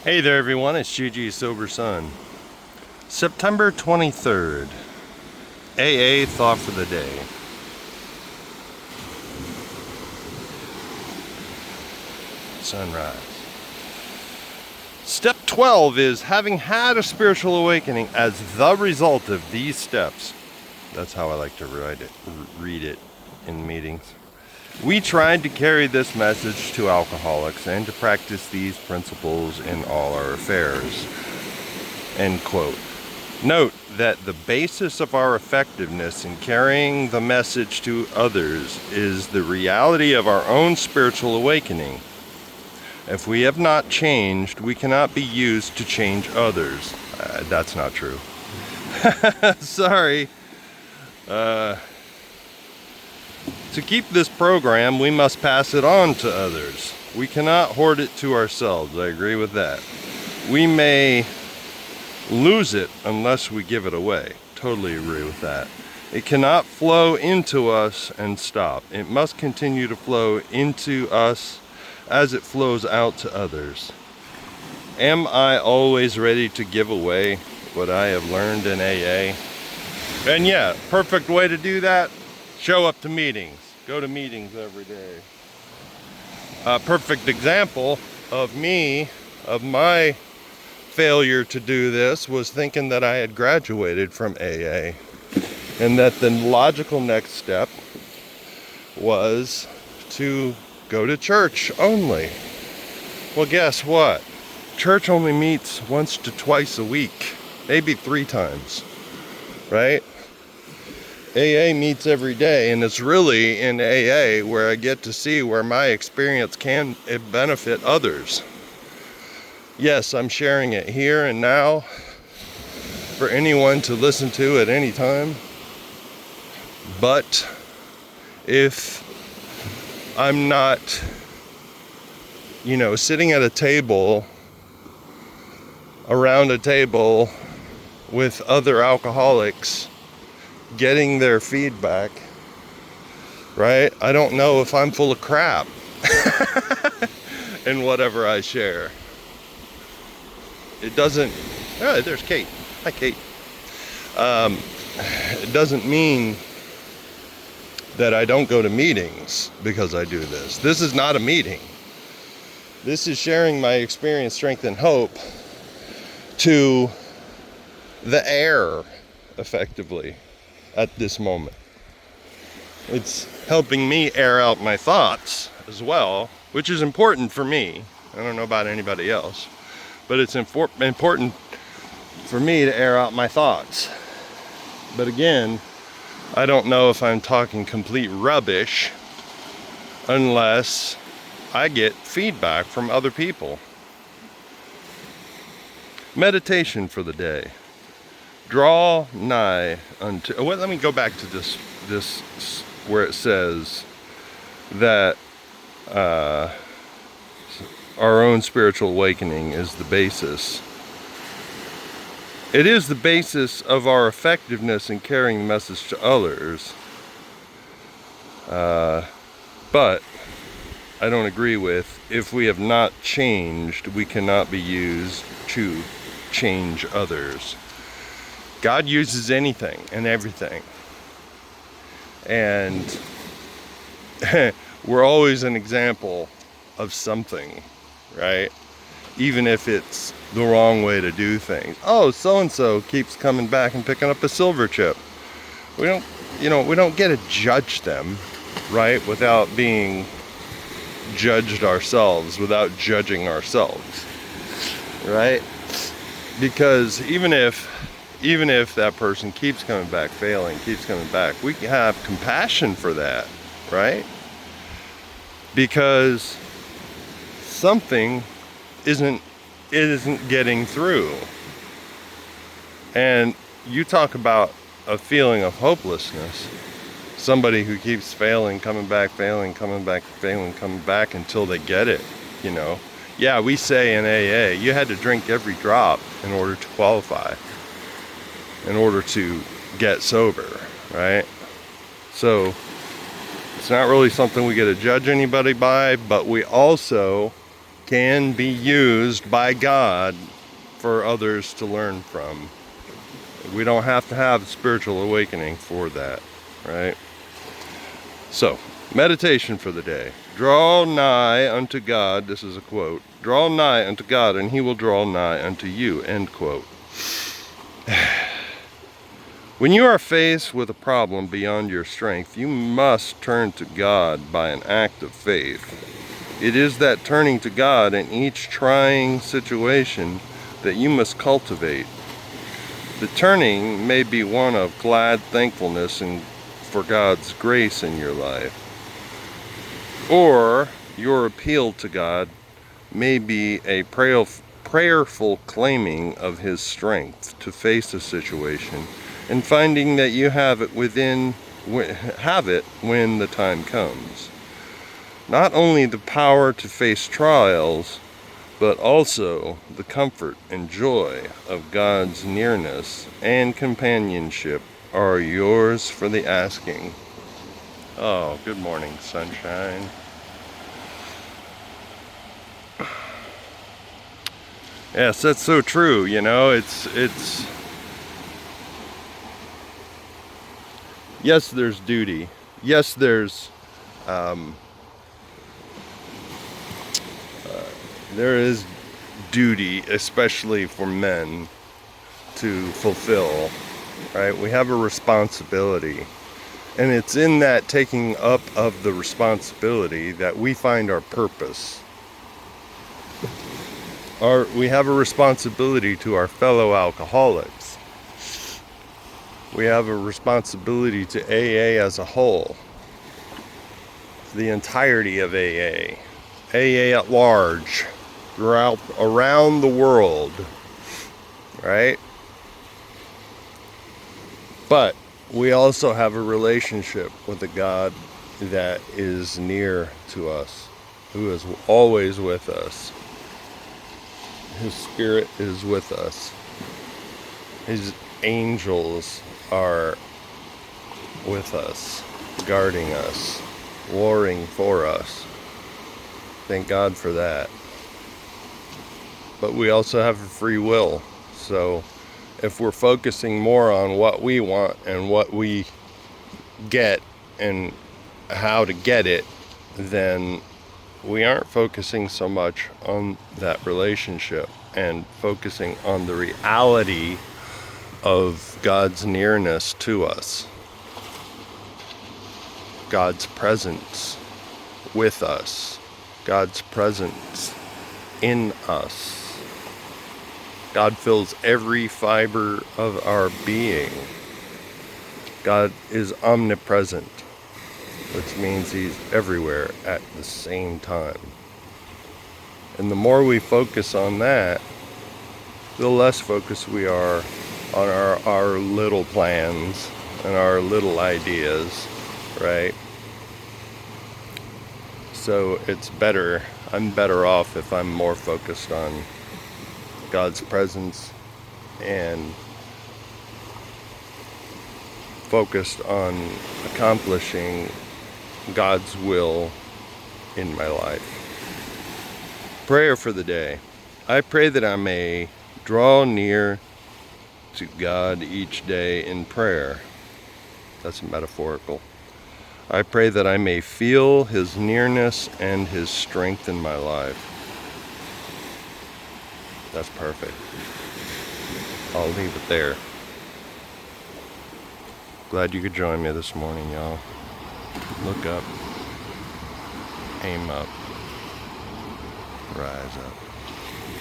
Hey there everyone, it's GG Sober Sun. September 23rd, AA Thought for the Day. Sunrise. Step 12 is having had a spiritual awakening as the result of these steps. That's how I like to read it in meetings. We tried to carry this message to alcoholics and to practice these principles in all our affairs. End quote. Note that the basis of our effectiveness in carrying the message to others is the reality of our own spiritual awakening. If we have not changed, we cannot be used to change others. That's not true. Sorry. To keep this program, we must pass it on to others. We cannot hoard it to ourselves. I agree with that. We may lose it unless we give it away. Totally agree with that. It cannot flow into us and stop. It must continue to flow into us as it flows out to others. Am I always ready to give away what I have learned in AA? And yeah, perfect way to do that, show up to meetings. Go to meetings every day. A perfect example of my failure to do this was thinking that I had graduated from AA and that the logical next step was to go to church only. Well, guess what? Church only meets once to twice a week, maybe 3 times, right? AA meets every day, and it's really in AA where I get to see where my experience can benefit others. Yes, I'm sharing it here and now for anyone to listen to at any time. But if I'm not, sitting at a table, around a table with other alcoholics, getting their feedback, right? I don't know if I'm full of crap in whatever I share. It doesn't, there's Kate. Hi, Kate. It doesn't mean that I don't go to meetings because I do this. This is not a meeting. This is sharing my experience, strength, and hope to the air, effectively, at this moment. It's helping me air out my thoughts as well, which is important for me. I don't know about anybody else, but it's important for me to air out my thoughts. But again, I don't know if I'm talking complete rubbish unless I get feedback from other people. Meditation for the day. Draw nigh unto. Well, let me go back to this where it says that our own spiritual awakening is the basis. It is the basis of our effectiveness in carrying the message to others. But I don't agree with, if we have not changed, we cannot be used to change others. God uses anything and everything. And we're always an example of something, right? Even if it's the wrong way to do things. Oh, so-and-so keeps coming back and picking up a silver chip. We don't get to judge them, right? Without being judged ourselves, without judging ourselves, right? Because even if that person keeps coming back, failing, keeps coming back, we can have compassion for that, right? Because something isn't getting through. And you talk about a feeling of hopelessness. Somebody who keeps failing, coming back, failing, coming back, failing, coming back until they get it, Yeah, we say in AA, you had to drink every drop in order to qualify, in order to get sober, right? So it's not really something we get to judge anybody by, but we also can be used by God for others to learn from. We don't have to have a spiritual awakening for that, right? So, meditation for the day. Draw nigh unto God, this is a quote, draw nigh unto God and he will draw nigh unto you, end quote. When you are faced with a problem beyond your strength, you must turn to God by an act of faith. It is that turning to God in each trying situation that you must cultivate. The turning may be one of glad thankfulness for God's grace in your life. Or your appeal to God may be a prayerful claiming of His strength to face a situation and finding that you have it when the time comes. Not only the power to face trials, but also the comfort and joy of God's nearness and companionship are yours for the asking. Oh, good morning, sunshine. Yes, that's so true. You know, it's yes, there's duty. Yes, there is duty, especially for men, to fulfill, right? We have a responsibility. And it's in that taking up of the responsibility that we find our purpose. We have a responsibility to our fellow alcoholics. We have a responsibility to AA as a whole. The entirety of AA. AA at large. Around the world. Right? But we also have a relationship with a God that is near to us, who is always with us. His Spirit is with us. His angels are with us, guarding us, warring for us. Thank God for that. But we also have a free will. So if we're focusing more on what we want and what we get and how to get it, then we aren't focusing so much on that relationship and focusing on the reality of God's nearness to us. God's presence with us. God's presence in us. God fills every fiber of our being. God is omnipresent, which means He's everywhere at the same time. And the more we focus on that, the less focused we are on our little plans and our little ideas, right? So it's better, I'm better off if I'm more focused on God's presence and focused on accomplishing God's will in my life. Prayer for the day. I pray that I may draw near to God each day in prayer. That's metaphorical. I pray that I may feel His nearness and His strength in my life. That's perfect. I'll leave it there. Glad you could join me this morning, y'all. Look up. Aim up. Rise up.